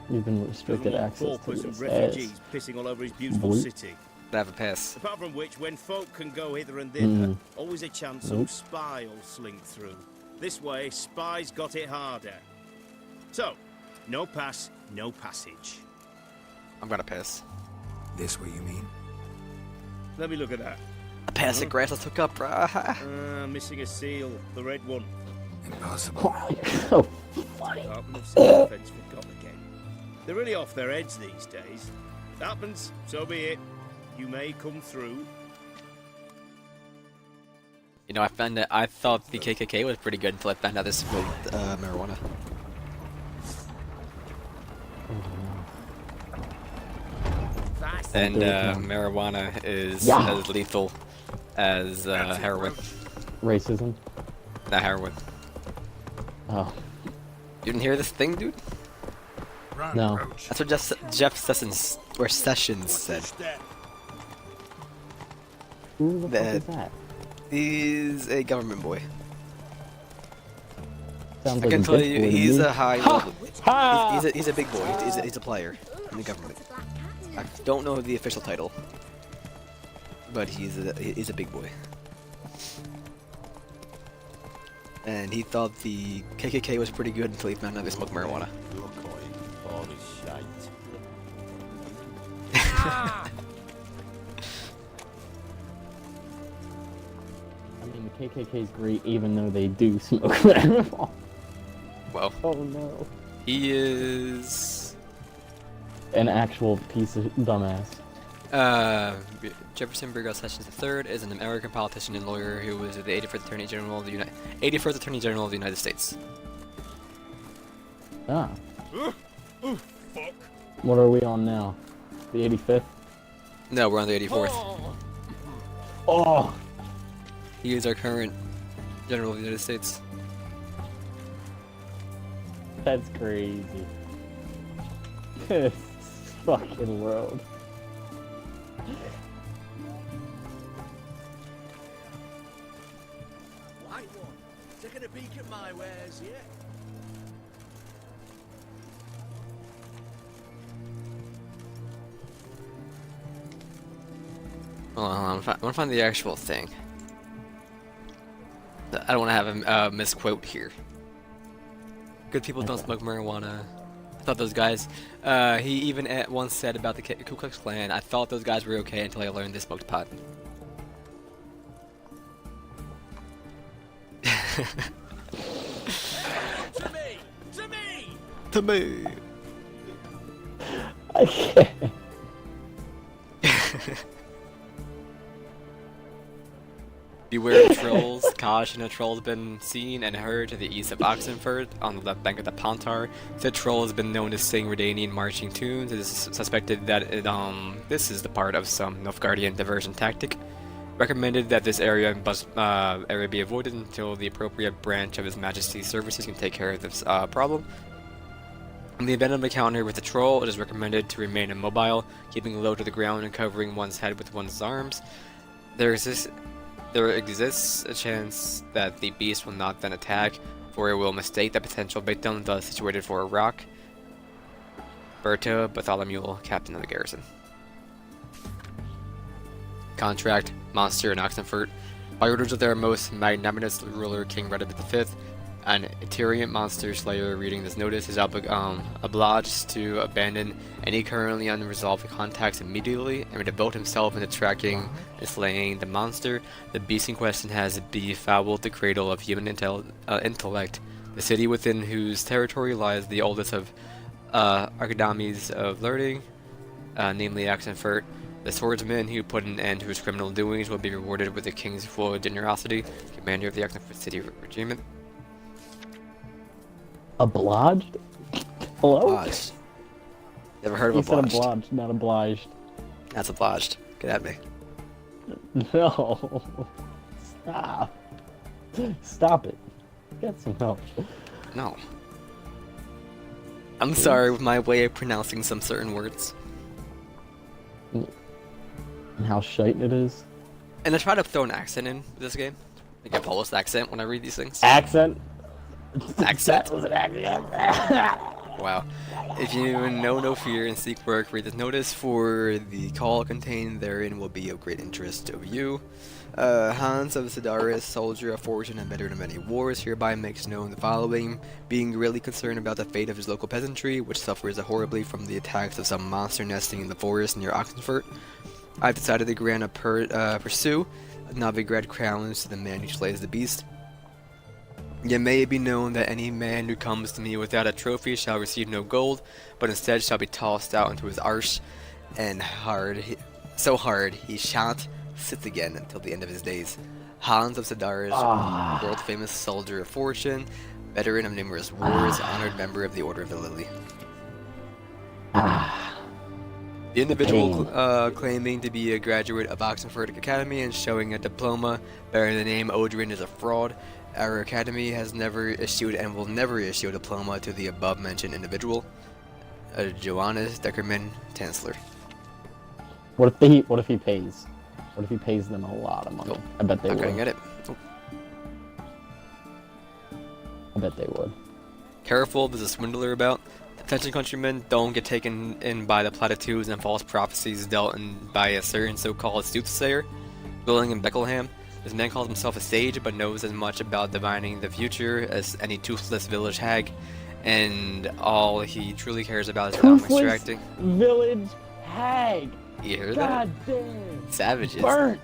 Speaker 6: You've been restricted
Speaker 10: Doesn't want
Speaker 6: access to
Speaker 10: paupers and
Speaker 6: this
Speaker 10: refugees
Speaker 6: ass.
Speaker 10: pissing all over his beautiful
Speaker 6: Boy.
Speaker 10: city.
Speaker 1: I have a pass.
Speaker 10: Apart from which, when folk can go hither and thither,
Speaker 6: Mm.
Speaker 10: always a chance some spy will slink through. This way, spies got it harder. So, no pass, no passage.
Speaker 1: I'm gonna pass.
Speaker 5: This way, you mean?
Speaker 10: Let me look at that.
Speaker 1: A pass that grass took up, bruh.
Speaker 10: Missing a seal, the red one.
Speaker 5: Impossible.
Speaker 6: Wow, you're so funny.
Speaker 10: Department of Civil Defense forgot again. They're really off their heads these days. Happens, so be it. You may come through.
Speaker 1: You know, I thought the KKK was pretty good until I found out this smoked marijuana. And marijuana is as lethal as heroin.
Speaker 6: Racism.
Speaker 1: Not heroin.
Speaker 6: Oh.
Speaker 1: You didn't hear this thing, dude?
Speaker 4: Run,
Speaker 6: No.
Speaker 4: Roach.
Speaker 1: That's what Jeff Sessions said.
Speaker 6: Who the fuck
Speaker 1: That-
Speaker 6: is that?
Speaker 1: He's a government boy.
Speaker 6: Sounds
Speaker 1: I
Speaker 6: like
Speaker 1: can
Speaker 6: a
Speaker 1: tell
Speaker 6: bitch
Speaker 1: you,
Speaker 6: boy to
Speaker 1: he's
Speaker 6: me.
Speaker 1: a high level. He's a big boy. He's a player in the government. I don't know the official title, but he's a big boy. And he thought the KKK was pretty good until he found out they smoked marijuana.
Speaker 9: Look, all this shite.
Speaker 6: I mean, the KKK's great even though they do smoke marijuana.
Speaker 1: Well,
Speaker 6: Oh no.
Speaker 1: he is
Speaker 6: An actual piece of dumbass.
Speaker 1: Jefferson Burgos Sessions III is an American politician and lawyer who was the 81st Attorney General of the United States.
Speaker 6: Ah. What are we on now? The 85th?
Speaker 1: No, we're on the 84th.
Speaker 6: Oh!
Speaker 1: He is our current General of the United States.
Speaker 6: That's crazy. This fucking world.
Speaker 10: White one, taking a peek at my wares, yeah?
Speaker 1: Hold on, I want to find the actual thing. I don't want to have a misquote here. Good people don't smoke marijuana. I thought those guys. He even once said about the Ku Klux Klan, I thought those guys were okay until I learned they smoked pot.
Speaker 10: To me! To me!
Speaker 1: To me!
Speaker 6: I can't.
Speaker 1: Beware of trolls. Caution, a troll has been seen and heard to the east of Oxenford on the left bank of the Pontar. The troll has been known to sing Redanian marching tunes. It is suspected that this is the part of some Nilfgaardian diversion tactic. Recommended that this area be avoided until the appropriate branch of His Majesty's services can take care of this problem. In the event of an encounter with a troll, it is recommended to remain immobile, keeping low to the ground and covering one's head with one's arms. There exists a chance that the beast will not then attack, for it will mistake the potential victim thus situated for a rock. Berto Bartholomew, Captain of the Garrison. Contract, Monster in Oxenfurt. By orders of their most magnanimous ruler, King Reddit V, an Eterian monster slayer reading this notice is obliged to abandon any currently unresolved contacts immediately and devote himself into tracking and slaying the monster. The beast in question has befouled the cradle of human intellect, the city within whose territory lies the oldest of academies of learning, namely Oxenfurt. The swordsman who put an end to his criminal doings will be rewarded with the king's full generosity, commander of the Oxenfurt City Regiment.
Speaker 6: Obliged? Hello?
Speaker 1: Obliged. Never heard of
Speaker 6: You said
Speaker 1: obliged.
Speaker 6: obliged, not obliged.
Speaker 1: That's obliged. Get at me.
Speaker 6: No. Stop. Stop it. Get some help.
Speaker 1: No. I'm sorry with my way of pronouncing some certain words.
Speaker 6: And how shite it is.
Speaker 1: And I try to throw an accent in this game. Like a Polish accent when I read these things.
Speaker 6: Accent?
Speaker 1: Accent.
Speaker 6: That was an accent.
Speaker 1: Wow. If you know no fear and seek work, read this notice, for the call contained therein will be of great interest to you. Hans of Sidaris, soldier of fortune and veteran of many wars, hereby makes known the following, being really concerned about the fate of his local peasantry, which suffers horribly from the attacks of some monster nesting in the forest near Oxenfurt. I've decided to grant a pursue Novigrad crowns to the man who slays the beast. Yet may it be known that any man who comes to me without a trophy shall receive no gold, but instead shall be tossed out into his arse, and so hard he shan't sit again until the end of his days. Hans of Sidaris, world famous soldier of fortune, veteran of numerous wars, honored member of the Order of the Lily. The individual claiming to be a graduate of Oxenford Academy and showing a diploma bearing the name Odrin is a fraud. Our academy has never issued and will never issue a diploma to the above-mentioned individual. Johannes Deckerman, Chancellor.
Speaker 6: What if he pays? What if he pays them a lot of money?
Speaker 1: Nope.
Speaker 6: I bet they
Speaker 1: Not
Speaker 6: would.
Speaker 1: gonna get it. Nope.
Speaker 6: I bet they would.
Speaker 1: Careful, there's a swindler about. Attention countrymen, don't get taken in by the platitudes and false prophecies dealt in by a certain so-called soothsayer, dwelling in Beckelham. This man calls himself a sage, but knows as much about divining the future as any toothless village hag, and all he truly cares about is how
Speaker 6: Toothless
Speaker 1: extracting.
Speaker 6: village hag.
Speaker 1: You hear
Speaker 6: God
Speaker 1: that?
Speaker 6: damn.
Speaker 1: Savages.
Speaker 6: Burnt.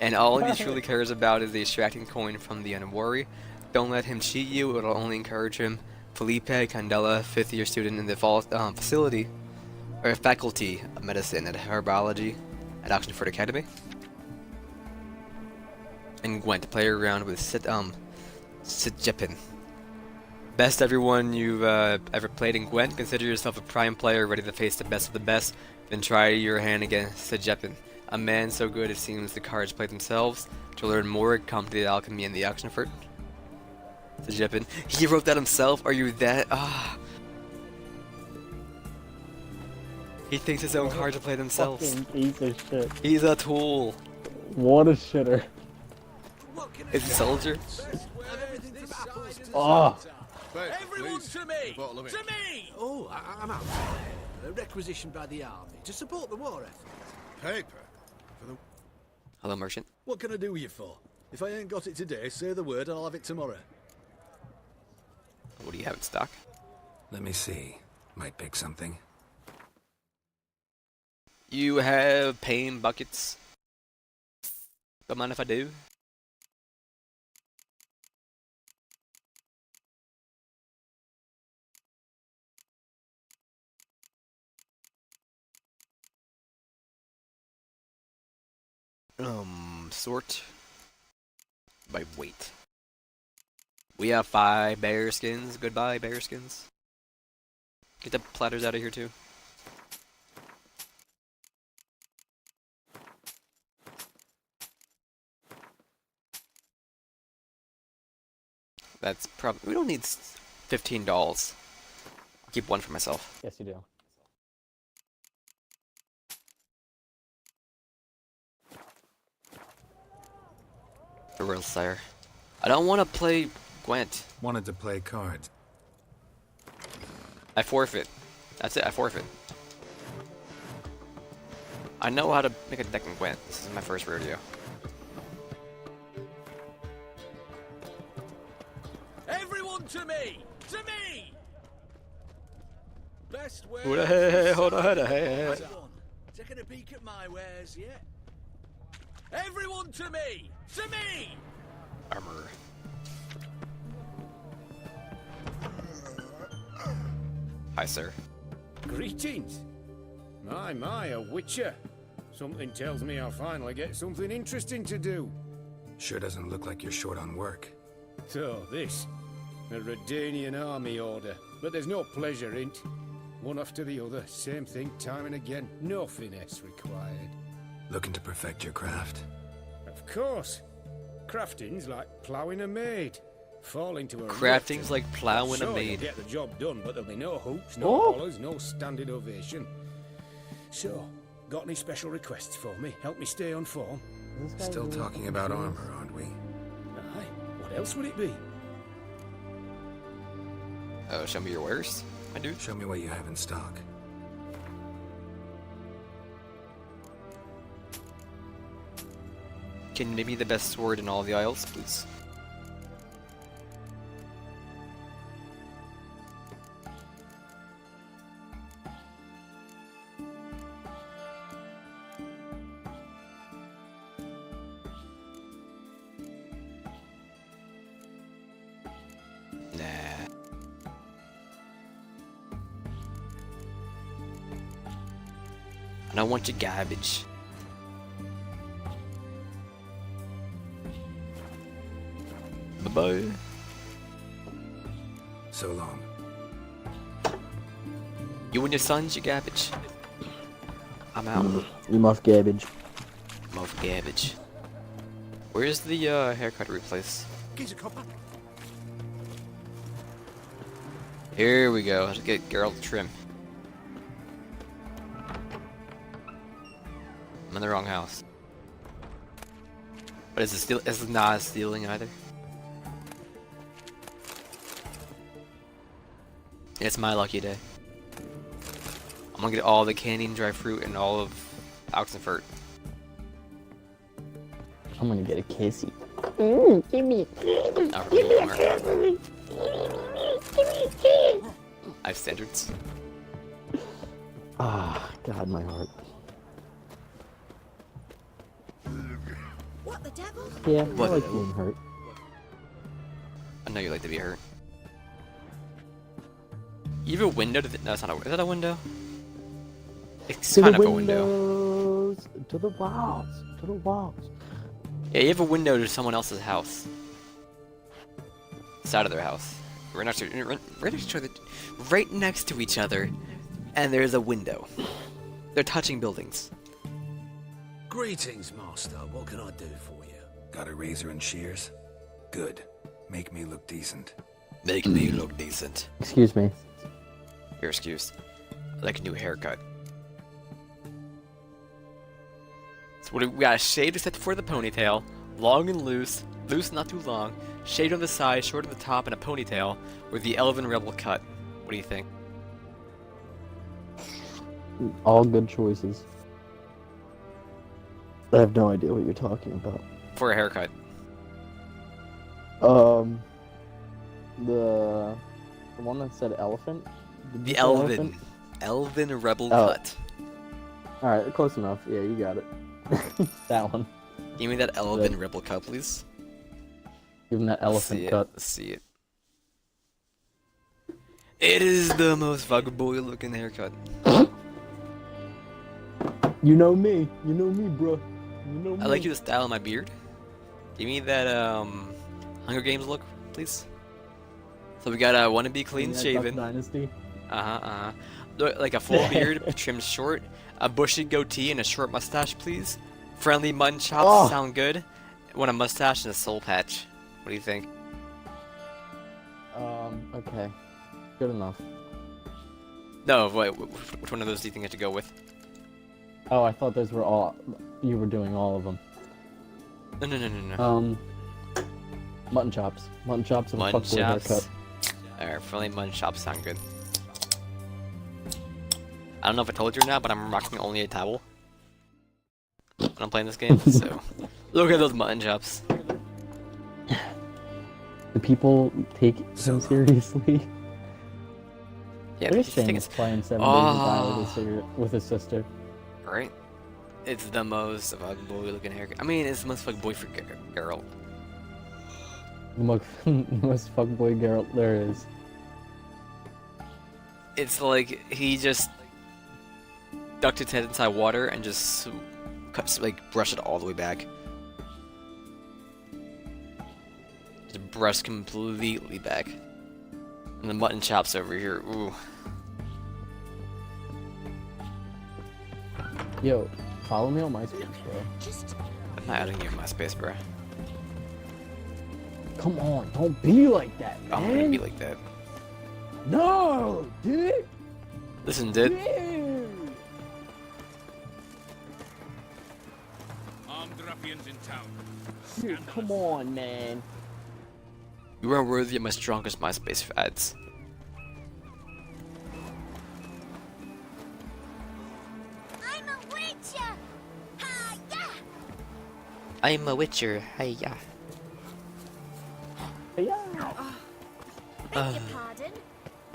Speaker 1: And all he truly cares about is the extracting coin from the unworry. Don't let him cheat you, it'll only encourage him. Felipe Candela, 5th year student in the facility, or faculty of medicine at herbology at Oxenford Academy. And Gwent, play around with Sitjepin. Best everyone you've ever played in Gwent, consider yourself a prime player ready to face the best of the best, then try your hand against Sitjepin. A man so good it seems the cards play themselves. To learn more, come to the alchemy in the Oxenford. Sitjepin. He wrote that himself? Are you that? Ah. He thinks his own cards play themselves.
Speaker 6: Fucking piece of shit.
Speaker 1: He's a tool.
Speaker 6: What a shitter.
Speaker 1: Is he a soldier?
Speaker 6: Oh.
Speaker 10: Everyone to me! To me!
Speaker 4: Oh, I'm out. Requisitioned by the army to support the war effort.
Speaker 5: Paper?
Speaker 1: Hello, merchant.
Speaker 4: What can I do you for? If I ain't got it today, say the word and I'll have it tomorrow.
Speaker 1: What do you have in stock?
Speaker 5: Let me see. Might pick something.
Speaker 1: You have pain buckets. Don't mind if I do. Sort by weight. We have 5 bear skins. Goodbye, bear skins. Get the platters out of here too. That's probably. We don't need 15 dolls. I'll keep one for myself.
Speaker 6: Yes, you do.
Speaker 1: For real, sire. I don't want to play Gwent.
Speaker 5: Wanted to play cards.
Speaker 1: I forfeit. That's it, I forfeit. I know how to make a deck in Gwent. This is my first rodeo.
Speaker 10: Everyone to me! To me! Best way.
Speaker 1: Hold on.
Speaker 10: Taking a peek at my wares yet? Everyone to me! To me!
Speaker 1: Armor. Hi, sir.
Speaker 11: Greetings. My, a witcher. Something tells me I'll finally get something interesting to do.
Speaker 5: Sure doesn't look like you're short on work.
Speaker 11: So, this. A Redanian army order. But there's no pleasure in't. One after the other, same thing time and again. No finesse required.
Speaker 5: Looking to perfect your craft?
Speaker 11: Of course. Crafting's like ploughing a maid. Fall into a
Speaker 1: Crafting's like ploughing a
Speaker 11: Sure,
Speaker 1: maid.
Speaker 11: you'll get the job done, but there'll be no hoops, no hollers, no standing ovation. So, got any special requests for me? Help me stay on form?
Speaker 5: Still talking about armor, aren't we?
Speaker 11: Aye. What else would it be?
Speaker 1: Oh, show me your wares, my dude.
Speaker 5: Show me what you have in stock.
Speaker 1: Can you make me the best sword in all the Isles, please? Nah. I don't want your garbage. Bye-bye.
Speaker 5: So long.
Speaker 1: You and your sons, you garbage. I'm out.
Speaker 6: You muff garbage.
Speaker 1: Muff garbage. Where's the haircuttery place?
Speaker 4: Geezer copper.
Speaker 1: Here we go. Let's get Geralt trim. I'm in the wrong house. But is it still? Is it not stealing either? It's my lucky day. I'm gonna get all the candy and dry fruit and all of Oxenfurt.
Speaker 6: I'm gonna get a kissy.
Speaker 7: Give me.
Speaker 1: Not for me anymore. I have standards.
Speaker 6: Ah, God, my heart.
Speaker 7: What the devil?
Speaker 6: Yeah,
Speaker 1: What
Speaker 6: I like
Speaker 1: the-
Speaker 6: being hurt.
Speaker 1: I know you like to be hurt. You have a window to the... No, it's not a... Is that a window? It's
Speaker 6: To
Speaker 1: kind
Speaker 6: the
Speaker 1: of a window.
Speaker 6: windows, to the walls, to the walls.
Speaker 1: Yeah, you have a window to someone else's house. Side of their house. Right next to each other, and there's a window. They're touching buildings.
Speaker 4: Greetings, Master. What can I do for you?
Speaker 5: Got a razor and shears? Good. Make me look decent.
Speaker 1: Make me look decent.
Speaker 6: Excuse me.
Speaker 1: You're excused. I like a new haircut. So we got a shade except for the ponytail. Long and loose. Loose, not too long. Shade on the side, short on the top, and a ponytail with the Elven Rebel cut. What do you think?
Speaker 6: All good choices. I have no idea what you're talking about.
Speaker 1: For a haircut.
Speaker 6: The one that said elephant? Did you
Speaker 1: The
Speaker 6: say elephant?
Speaker 1: Elven Rebel
Speaker 6: Oh.
Speaker 1: cut.
Speaker 6: Alright, close enough. Yeah, you got it. That one.
Speaker 1: Give me that Elven Rebel cut, please.
Speaker 6: Give him that elephant
Speaker 1: see
Speaker 6: cut.
Speaker 1: It. Let's see it. It is the most fuckboy looking haircut.
Speaker 6: You know me. You know me, bro. You know me.
Speaker 1: I like you to style my beard. Give me that Hunger Games look, please. So we got wanna be clean shaven.
Speaker 6: Dynasty.
Speaker 1: Like a full beard, trimmed short, a bushy goatee, and a short mustache, please. Friendly mutton chops sound good. Want a mustache and a soul patch. What do you think?
Speaker 6: Okay. Good enough.
Speaker 1: No, wait, which one of those do you think I should go with?
Speaker 6: Oh, I thought those were all. You were doing all of them.
Speaker 1: No.
Speaker 6: Mutton chops. Mutton chops and a
Speaker 1: Mutton
Speaker 6: fuckboy
Speaker 1: chops.
Speaker 6: haircut.
Speaker 1: Alright, friendly mutton chops sound good. I don't know if I told you or not, but I'm rocking only a towel when I'm playing this game, so look at those mutton chops.
Speaker 6: Do people take him seriously?
Speaker 1: Yeah,
Speaker 6: They're
Speaker 1: just think
Speaker 6: ashamed
Speaker 1: it's
Speaker 6: of playing 7 Days to Die with his sister.
Speaker 1: right. It's the most fuckboy looking haircut. I mean, it's the most fuckboy for girl.
Speaker 6: The most fuckboy girl there is.
Speaker 1: It's like he just ducked his head inside water and just brush it all the way back. Just brush completely back. And the mutton chops over here. Ooh.
Speaker 6: Yo, follow me on MySpace, bro.
Speaker 1: I'm not adding you in MySpace, bro.
Speaker 6: Come on, don't be like that, man.
Speaker 1: I'm gonna be like that.
Speaker 6: No, dude.
Speaker 1: Listen, dude.
Speaker 11: Armed ruffians in town.
Speaker 6: Dude, come on, man.
Speaker 1: You are worthy of my strongest MySpace ads.
Speaker 7: I'm a witcher! Hi-ya!
Speaker 1: I'm a witcher. Hiya.
Speaker 6: Yeah.
Speaker 7: Beg your pardon?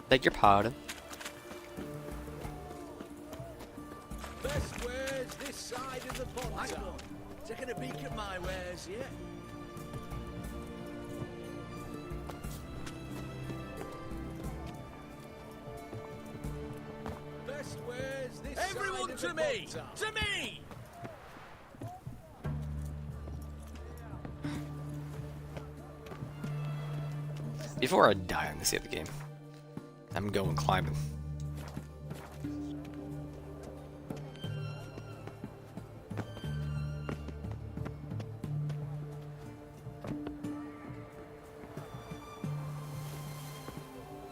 Speaker 1: Beg your pardon.
Speaker 10: Best wares this side of the bonfire. Taking a peek at my wares yet? Best wares this Everyone side to of the me! To me!
Speaker 1: Before I die on this the game, I'm going climbing.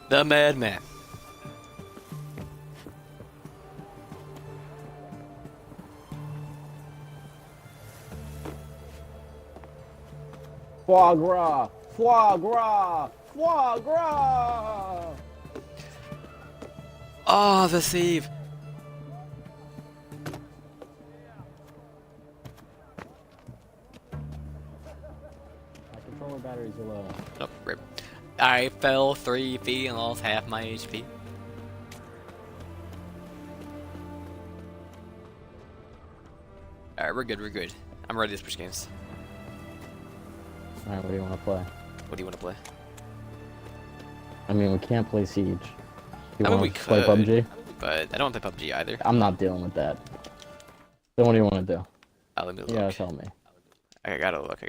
Speaker 1: The Madman.
Speaker 6: Foie gras! Foie gras! Foie gras!
Speaker 1: Oh, the save.
Speaker 6: My controller batteries are low.
Speaker 1: Oh, rip. I fell 3 feet and lost half my HP. Alright, we're good, we're good. I'm ready to switch games.
Speaker 6: Alright, what do you want to play?
Speaker 1: What do you want to play?
Speaker 6: I mean, we can't play Siege. You
Speaker 1: I mean,
Speaker 6: want
Speaker 1: we
Speaker 6: to play
Speaker 1: could,
Speaker 6: PUBG?
Speaker 1: but I don't play PUBG either.
Speaker 6: I'm not dealing with that. Then what do you want to do?
Speaker 1: Let me look.
Speaker 6: Yeah, tell me.
Speaker 1: I gotta look.